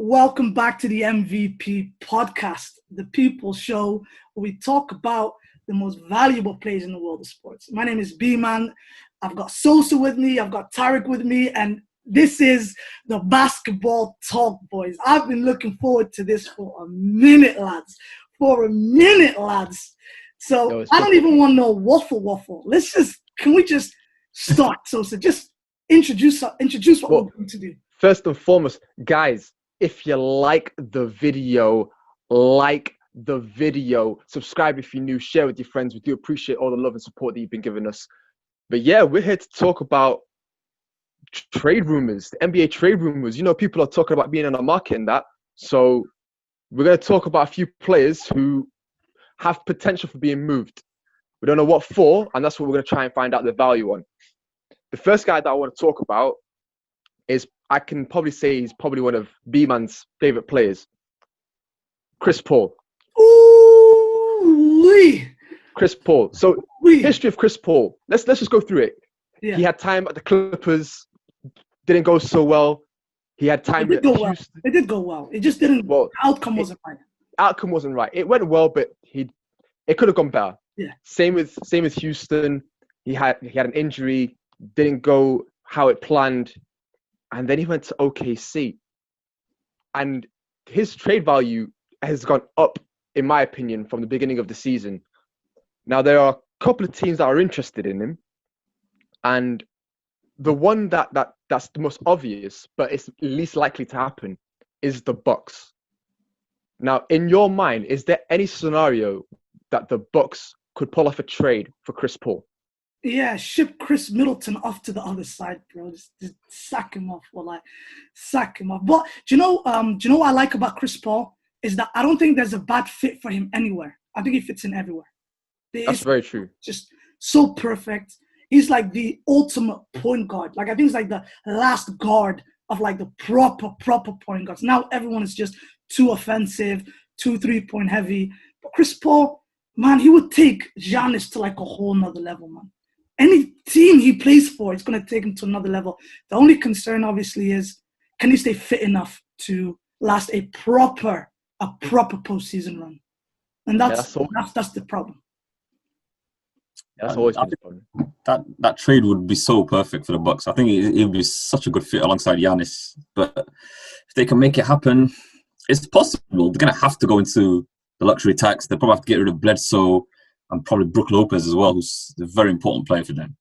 Welcome back to the MVP podcast, the people show where we talk about the most valuable players in the world of sports. My name is B-Man. I've got Sosa with me. I've got Tarek with me. And this is the basketball talk, boys. I've been looking forward to this for a minute, lads. So I don't even want no waffle. Can we just start, Sosa? Just introduce what we're going to do. First and foremost, guys, if you like the video, subscribe if you're new, share with your friends. We do appreciate all the love and support that you've been giving us. But yeah, we're here to talk about trade rumors, the NBA trade rumors. You know, people are talking about being in the market and that. So we're going to talk about a few players who have potential for being moved. We don't know what for, and that's what we're going to try and find out the value on. The first guy that I want to talk about is, I can probably say he's probably one of B-Man's favorite players, Chris Paul. Ooh-wee. Chris Paul. So, history of Chris Paul. Let's just go through it. Yeah. He had time at the Clippers, didn't go so well. He had time at Houston. It did go well. It just didn't. Well, outcome wasn't right. Outcome wasn't right. It went well, but it could have gone better. Yeah. Same with Houston. He had an injury, didn't go how it planned. And then he went to OKC. And his trade value has gone up, in my opinion, from the beginning of the season. Now, there are a couple of teams that are interested in him. And the one that's the most obvious, but it's least likely to happen, is the Bucks. Now, in your mind, is there any scenario that the Bucks could pull off a trade for Chris Paul? Yeah, ship Chris Middleton off to the other side, bro. Just sack him off. Sack him off. But do you know what I like about Chris Paul is that I don't think there's a bad fit for him anywhere. I think he fits in everywhere. That's very true. Just so perfect. He's like the ultimate point guard. Like, I think he's like the last guard of like the proper point guards. Now everyone is just too offensive, too 3-point heavy. But Chris Paul, man, he would take Giannis to like a whole nother level, man. Any team he plays for, it's going to take him to another level. The only concern, obviously, is can he stay fit enough to last a proper postseason run? And that's the problem. Yeah, that's always been the problem. That trade would be so perfect for the Bucks. I think it would be such a good fit alongside Giannis. But if they can make it happen, it's possible. They're going to have to go into the luxury tax. They'll probably have to get rid of Bledsoe and probably Brook Lopez as well, who's a very important player for them.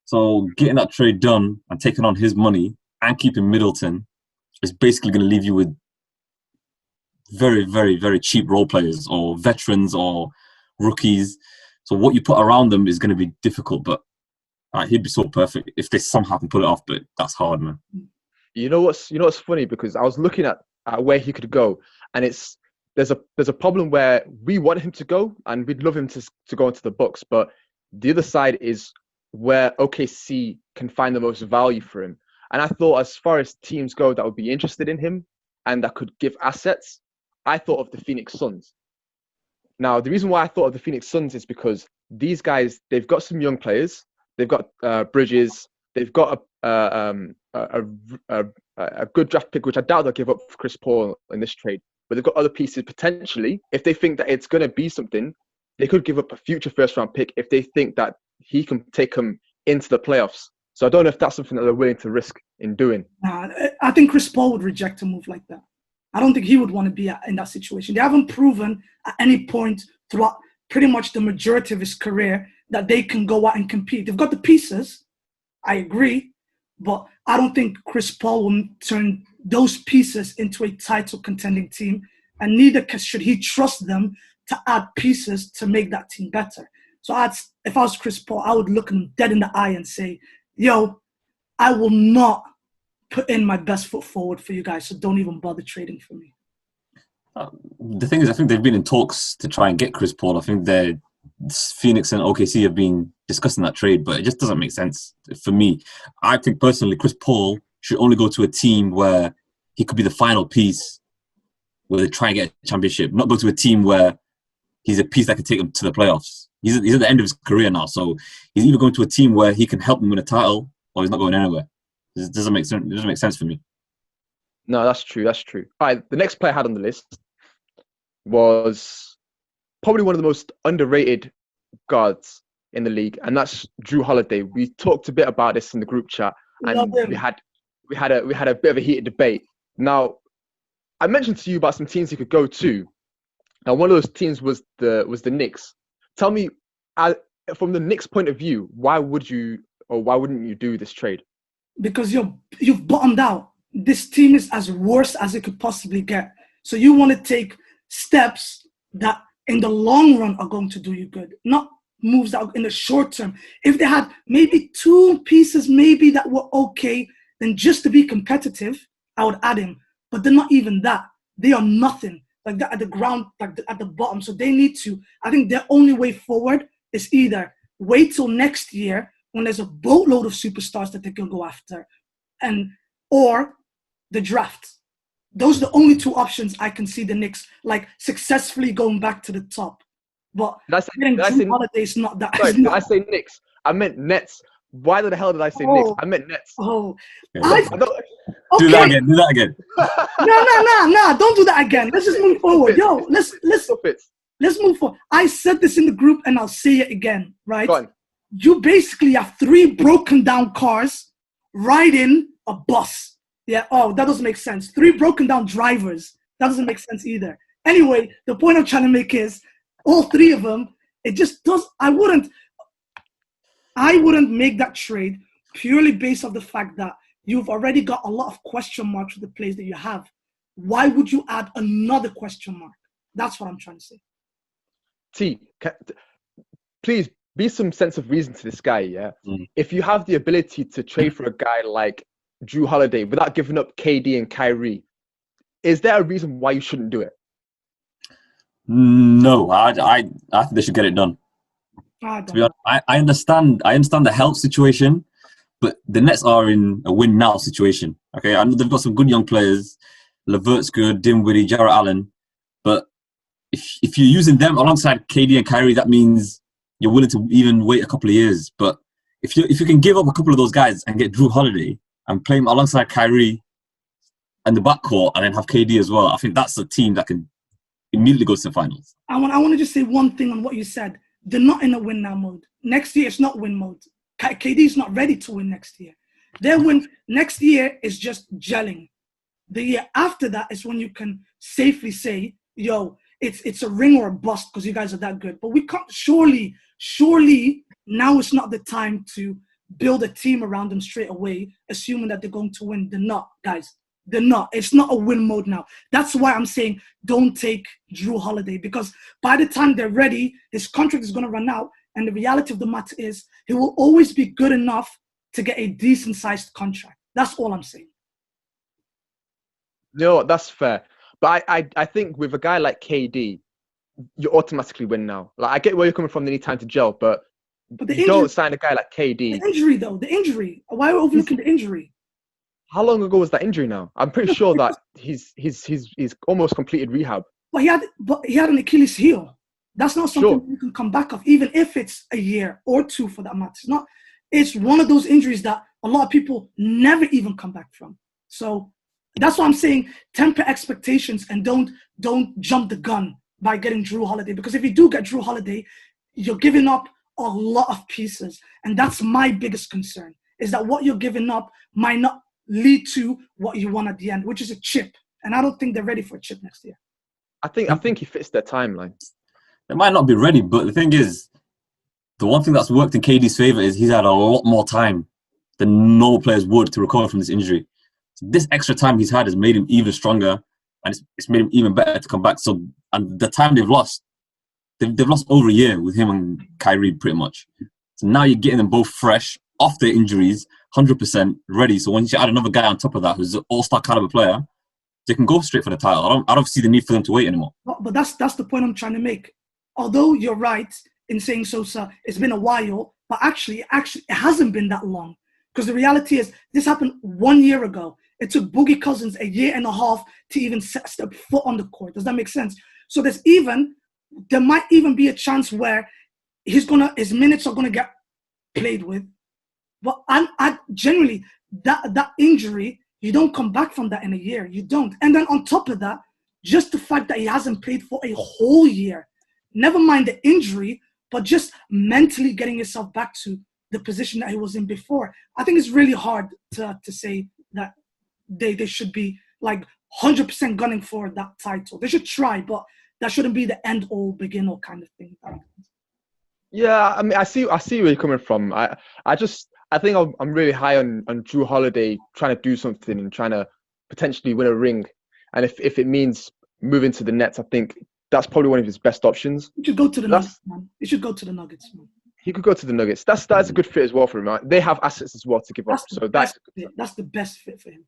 So getting that trade done and taking on his money and keeping Middleton is basically going to leave you with very, very, very cheap role players or veterans or rookies. So what you put around them is going to be difficult, but he'd be so perfect if they somehow can pull it off, but that's hard, man. You know what's funny? Because I was looking at where he could go, and there's a problem where we want him to go and we'd love him to go into the Bucks, but the other side is where OKC can find the most value for him. And I thought, as far as teams go that would be interested in him and that could give assets, I thought of the Phoenix Suns. Now, the reason why I thought of the Phoenix Suns is because these guys, they've got some young players. They've got Bridges. They've got a good draft pick, which I doubt they'll give up for Chris Paul in this trade. But they've got other pieces potentially. If they think that it's going to be something, they could give up a future first-round pick if they think that he can take them into the playoffs. So I don't know if that's something that they're willing to risk in doing. Nah, I think Chris Paul would reject a move like that. I don't think he would want to be in that situation. They haven't proven at any point throughout pretty much the majority of his career that they can go out and compete. They've got the pieces, I agree, but I don't think Chris Paul will turn those pieces into a title contending team, and neither should he trust them to add pieces to make that team better. So if I was Chris Paul, I would look him dead in the eye and say, yo, I will not put in my best foot forward for you guys, so don't even bother trading for me. The thing is, I think they've been in talks to try and get Chris Paul. I think Phoenix and OKC have been discussing that trade, but it just doesn't make sense for me. I think personally, Chris Paul should only go to a team where he could be the final piece, where they try and get a championship, not go to a team where he's a piece that can take them to the playoffs. He's at the end of his career now, so he's either going to a team where he can help them win a title, or he's not going anywhere. It doesn't make sense for me. No, that's true. That's true. All right, the next player I had on the list was probably one of the most underrated guards in the league, and that's Drew Holiday. We talked a bit about this in the group chat, Love and him. we had a bit of a heated debate. Now, I mentioned to you about some teams he could go to. Now, one of those teams was the Knicks. Tell me, from the Knicks' point of view, why wouldn't you do this trade? Because you've bottomed out. This team is as worse as it could possibly get. So you want to take steps that in the long run are going to do you good, not moves that are in the short term. If they had maybe 2 pieces maybe that were okay, then just to be competitive, I would add him. But they're not even that. They are nothing. Like that at the ground, like at the bottom. So they need to, I think their only way forward is either wait till next year when there's a boatload of superstars that they can go after, or the draft. Those are the only 2 options I can see the Knicks like successfully going back to the top. But getting Drew Holiday is not that. Sorry, did I say Knicks? I meant Nets. Why the hell did I say Knicks? I meant Nets. Oh, Okay. okay. Do that again. No, don't do that again. Let's just move forward. Yo, let's move forward. I said this in the group and I'll say it again, right? Go on. You basically have 3 broken down cars riding a bus. Yeah, oh, that doesn't make sense. 3 broken down drivers. That doesn't make sense either. Anyway, the point I'm trying to make is all 3 of them, it just does. I wouldn't make that trade purely based off the fact that you've already got a lot of question marks with the players that you have. Why would you add another question mark? That's what I'm trying to say. T, please be some sense of reason to this guy, yeah? If you have the ability to trade for a guy like Drew Holiday without giving up KD and Kyrie, is there a reason why you shouldn't do it? No, I think they should get it done. To be honest, I understand the health situation, but the Nets are in a win now situation. Okay, I know they've got some good young players. Levert's good, Dinwiddie, Jarrett Allen, but if you're using them alongside KD and Kyrie, that means you're willing to even wait a couple of years. But if you can give up a couple of those guys and get Drew Holiday and play him alongside Kyrie and the backcourt and then have KD as well, I think that's a team that can immediately go to the finals. I want to just say one thing on what you said. They're not in a win now mode. Next year, it's not win mode. KD is not ready to win next year. Their win next year is just gelling. The year after that is when you can safely say, yo, it's a ring or a bust because you guys are that good. But we can't, surely now is not the time to build a team around them straight away, assuming that they're going to win. They're not, guys. They're not. It's not a win mode now. That's why I'm saying don't take Drew Holiday, because by the time they're ready, his contract is going to run out. And the reality of the matter is he will always be good enough to get a decent-sized contract. That's all I'm saying. No, that's fair. But I think with a guy like KD, you automatically win now. Like, I get where you're coming from, they need time to gel, but you don't sign a guy like KD. The injury. Why are we overlooking the injury? How long ago was that injury now? I'm pretty sure that he's almost completed rehab. But he had an Achilles heel. That's not something you can come back off, even if it's a year or 2 for that matter. It's one of those injuries that a lot of people never even come back from. So that's why I'm saying temper expectations and don't jump the gun by getting Drew Holiday. Because if you do get Drew Holiday, you're giving up a lot of pieces. And that's my biggest concern, is that what you're giving up might not lead to what you want at the end, which is a chip. And I don't think they're ready for a chip next year. I think he fits their timeline. They might not be ready, but the thing is, the one thing that's worked in KD's favour is he's had a lot more time than normal players would to recover from this injury. So this extra time he's had has made him even stronger, and it's made him even better to come back. So, and the time they've lost over a year with him and Kyrie pretty much. So now you're getting them both fresh, off their injuries, 100% ready. So once you add another guy on top of that who's an all-star caliber player, they can go straight for the title. I don't see the need for them to wait anymore. But that's the point I'm trying to make. Although you're right in saying, Sosa, it's been a while, but actually it hasn't been that long. Because the reality is, this happened 1 year ago. It took Boogie Cousins a year and a half to even step foot on the court. Does that make sense? So there might even be a chance where his minutes are gonna get played with. But I generally, that injury You don't come back from that in a year. You don't. And then on top of that, just the fact that he hasn't played for a whole year, never mind the injury, but just mentally getting himself back to the position that he was in before. I think it's really hard to say that they should be like 100% gunning for that title. They should try, but that shouldn't be the end all begin all kind of thing. Yeah, I mean, I see where you're coming from. I think I'm really high on Drew Holiday trying to do something and trying to potentially win a ring. And if it means moving to the Nets, I think that's probably one of his best options. He should go to the Nuggets, man. He should go to the Nuggets, man. He could go to the Nuggets. That's a good fit as well for him. Right? They have assets as well to give up. So that's the best fit for him.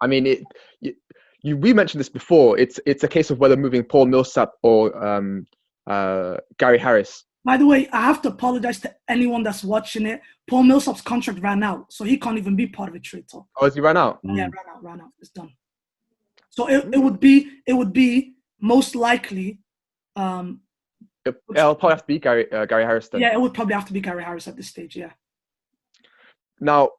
I mean, we mentioned this before. It's a case of whether moving Paul Millsap or Gary Harris. By the way, I have to apologize to anyone that's watching it. Paul Millsap's contract ran out, so he can't even be part of a trade talk. Oh, has he ran out? Yeah, ran out. It's done. So it would be most likely. It'll probably have to be Gary Harris then. Yeah, it would probably have to be Gary Harris at this stage. Yeah. Now,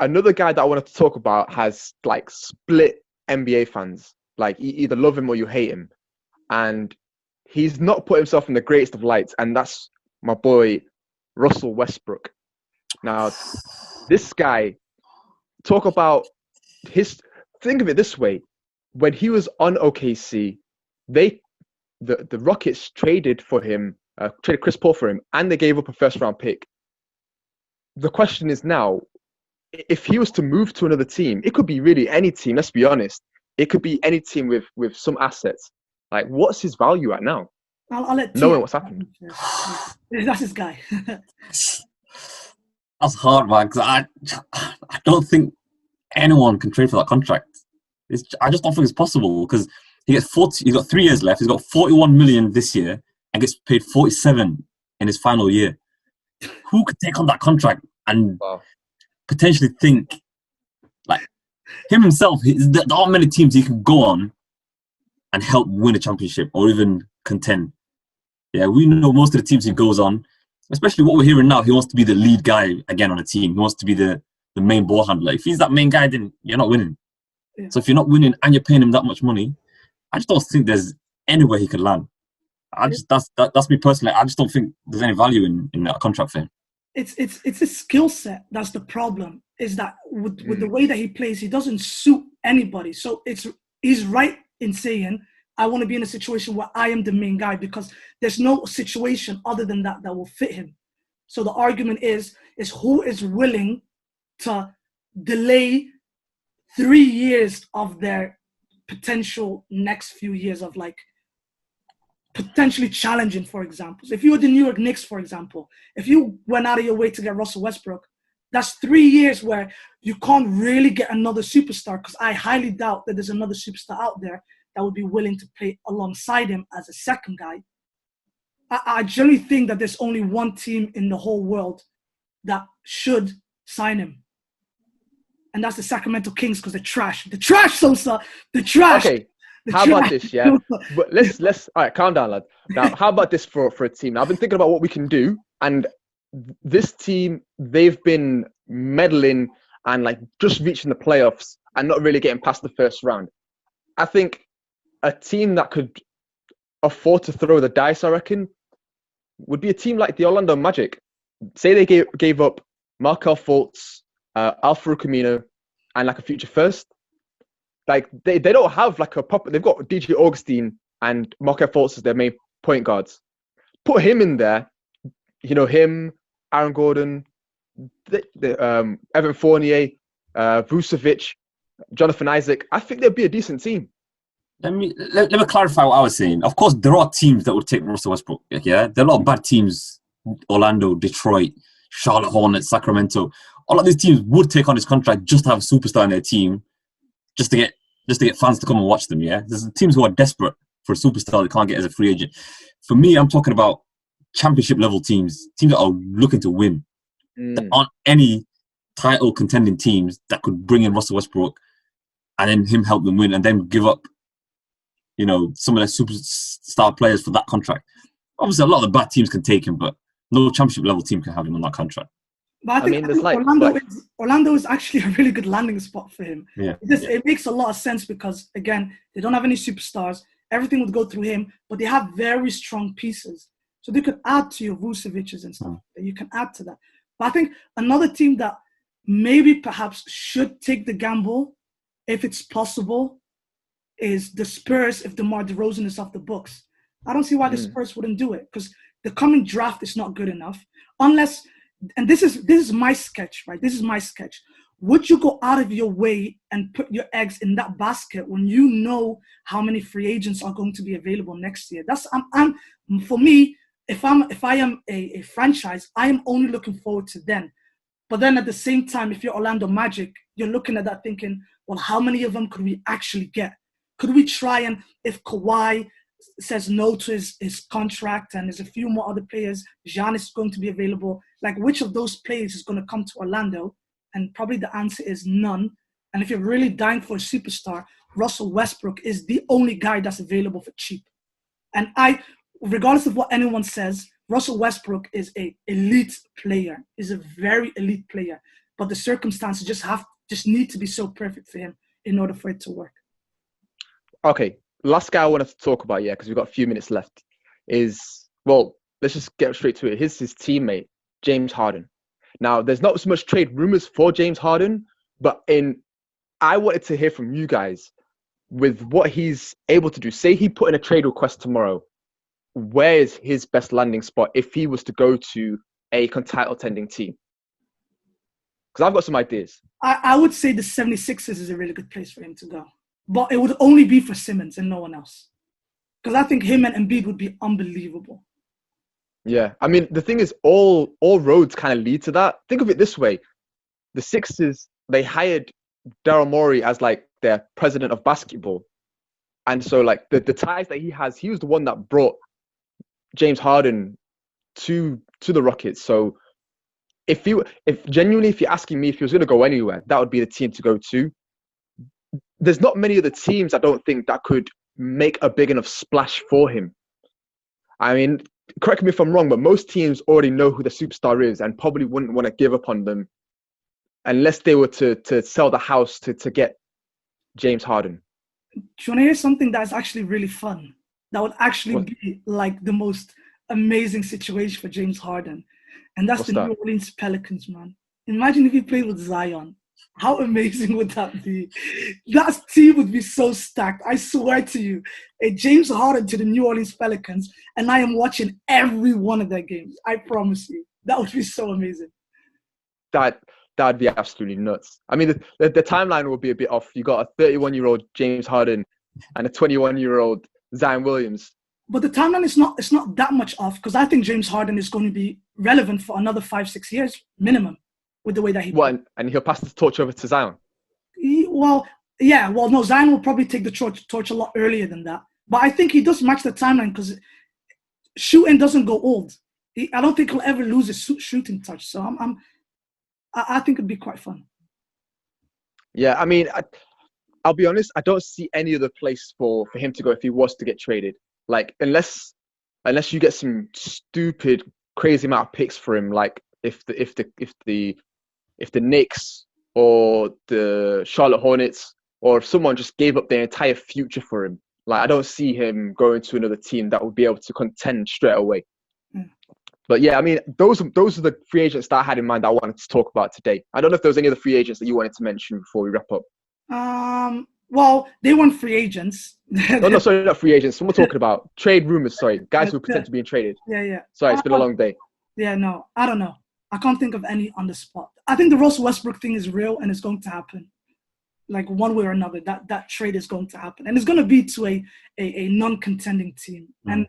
another guy that I wanted to talk about has like split NBA fans. Like you either love him or you hate him, and he's not put himself in the greatest of lights, and that's my boy Russell Westbrook. Now, this guy, talk about think of it this way: when he was on OKC, the Rockets traded for him, traded Chris Paul for him, and they gave up a first-round pick. The question is now, if he was to move to another team, it could be really any team. Let's be honest; it could be any team with some assets. Like, what's his value at now? I'll let knowing what's happened. That's his guy. That's hard, man, because I don't think anyone can trade for that contract. I just don't think it's possible because he gets 40. He's got 3 years left. He's got 41 million this year and gets paid 47 in his final year. Who could take on that contract and potentially think like him himself? There aren't many teams he can go on and help win a championship or even contend. Yeah, we know most of the teams he goes on, especially what we're hearing now, he wants to be the lead guy again on a team. He wants to be the main ball handler. If he's that main guy, then you're not winning. Yeah. So if you're not winning and you're paying him that much money, I just don't think there's anywhere he could land. That's me personally. I just don't think there's any value in that contract for him. It's a skill set that's the problem, is that with the way that he plays, he doesn't suit anybody. So he's right in saying, I want to be in a situation where I am the main guy, because there's no situation other than that will fit him. So the argument is who is willing to delay 3 years of their potential next few years of like potentially challenging, for example. So if you were the New York Knicks, for example, if you went out of your way to get Russell Westbrook, that's 3 years where you can't really get another superstar, because I highly doubt that there's another superstar out there that would be willing to play alongside him as a second guy. I generally think that there's only one team in the whole world that should sign him. And that's the Sacramento Kings, because they're trash. The trash, Sosa! The trash! Okay, how about this, yeah? But let's all right, calm down, lad. Now, how about this for a team? Now, I've been thinking about what we can do, and this team, they've been meddling and like just reaching the playoffs and not really getting past the first round. I think a team that could afford to throw the dice, I reckon, would be a team like the Orlando Magic. Say they gave up Markelle Fultz, Al-Farouq Amino, and like a future first. Like they don't have like a proper. They've got DJ Augustine and Markelle Fultz as their main point guards. Put him in there. You know him, Aaron Gordon, Evan Fournier, Vucevic, Jonathan Isaac. I think they'd be a decent team. Let me clarify what I was saying. Of course, there are teams that would take Russell Westbrook. Yeah, there are a lot of bad teams: Orlando, Detroit, Charlotte Hornets, Sacramento. All of these teams would take on this contract just to have a superstar in their team, just to get fans to come and watch them. Yeah, there's teams who are desperate for a superstar they can't get as a free agent. For me, I'm talking about championship level teams that are looking to win. There aren't any title contending teams that could bring in Russell Westbrook and then him help them win and then give up, you know, some of their superstar players for that contract. Obviously, a lot of the bad teams can take him, but no championship level team can have him on that contract. But I think Orlando is actually a really good landing spot for him. Yeah. It makes a lot of sense because, again, they don't have any superstars. Everything would go through him, but they have very strong pieces. So they could add to your Vucevic's and stuff. You can add to that. But I think another team that maybe perhaps should take the gamble, if it's possible, is the Spurs if DeMar DeRozan is off the books. I don't see why the Spurs wouldn't do it because the coming draft is not good enough. Unless, and this is my sketch, right? This is my sketch. Would you go out of your way and put your eggs in that basket when you know how many free agents are going to be available next year? I'm for me, if I am a franchise, I am only looking forward to them. But then at the same time, if you're Orlando Magic, you're looking at that thinking, well, how many of them could we actually get? Could we try and, if Kawhi says no to his contract and there's a few more other players, Giannis is going to be available, like which of those players is going to come to Orlando? And probably the answer is none. And if you're really dying for a superstar, Russell Westbrook is the only guy that's available for cheap. And regardless of what anyone says, Russell Westbrook is an elite player, is a very elite player. But the circumstances just need to be so perfect for him in order for it to work. Okay, last guy I wanted to talk about, because we've got a few minutes left, is, well, let's just get straight to it. His teammate, James Harden. Now, there's not so much trade rumors for James Harden, but I wanted to hear from you guys with what he's able to do. Say he put in a trade request tomorrow. Where is his best landing spot if he was to go to a title-tending team? Because I've got some ideas. I would say the 76ers is a really good place for him to go. But it would only be for Simmons and no one else. Because I think him and Embiid would be unbelievable. Yeah, I mean, the thing is, all roads kind of lead to that. Think of it this way. The Sixers, they hired Daryl Morey as like their president of basketball. And so like the ties that he has, he was the one that brought James Harden to the Rockets. So if you're asking me if he was going to go anywhere, that would be the team to go to. There's not many of the teams I don't think that could make a big enough splash for him. I mean, correct me if I'm wrong, but most teams already know who the superstar is and probably wouldn't want to give up on them unless they were to sell the house to get James Harden. Do you want to hear something that's actually really fun? That would actually be like the most amazing situation for James Harden. And that's the New Orleans Pelicans, man. Imagine if he played with Zion. How amazing would that be? That team would be so stacked. I swear to you, a James Harden to the New Orleans Pelicans, and I am watching every one of their games. I promise you. That would be so amazing. That'd be absolutely nuts. I mean, the timeline will be a bit off. You got a 31-year-old James Harden and a 21-year-old Zion Williams. But the timeline is not that much off because I think James Harden is going to be relevant for another 5-6 years minimum with the way that he plays. And he'll pass the torch over to Zion. No, Zion will probably take the torch a lot earlier than that. But I think he does match the timeline because shooting doesn't go old. I don't think he'll ever lose his shooting touch. So I think it'd be quite fun. Yeah, I mean, I'll be honest. I don't see any other place for him to go if he was to get traded. Like unless you get some stupid, crazy amount of picks for him. Like if the Knicks or the Charlotte Hornets or if someone just gave up their entire future for him. Like I don't see him going to another team that would be able to contend straight away. But yeah, I mean, those are the free agents that I had in mind that I wanted to talk about today. I don't know if there was any other free agents that you wanted to mention before we wrap up. Well, they weren't free agents. No, sorry, not free agents. We're talking about trade rumors. Sorry, guys who are potentially being traded. Yeah. Sorry, it's been a long day. Yeah, no, I don't know. I can't think of any on the spot. I think the Russell Westbrook thing is real and it's going to happen. Like one way or another, that trade is going to happen, and it's going to be to a non-contending team. And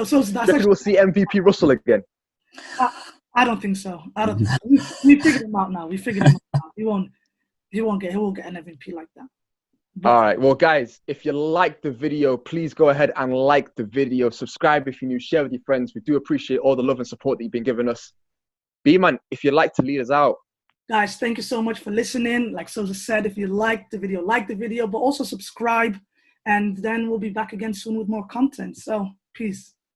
so that's we'll see MVP Russell again. I don't think so. I don't. We figured him out now. He won't get an MVP like that. But, all right. Well, guys, if you liked the video, please go ahead and like the video. Subscribe if you're new. Share with your friends. We do appreciate all the love and support that you've been giving us. B-Man, if you'd like to lead us out. Guys, thank you so much for listening. Like Sosa said, if you liked the video, like the video, but also subscribe. And then we'll be back again soon with more content. So, peace.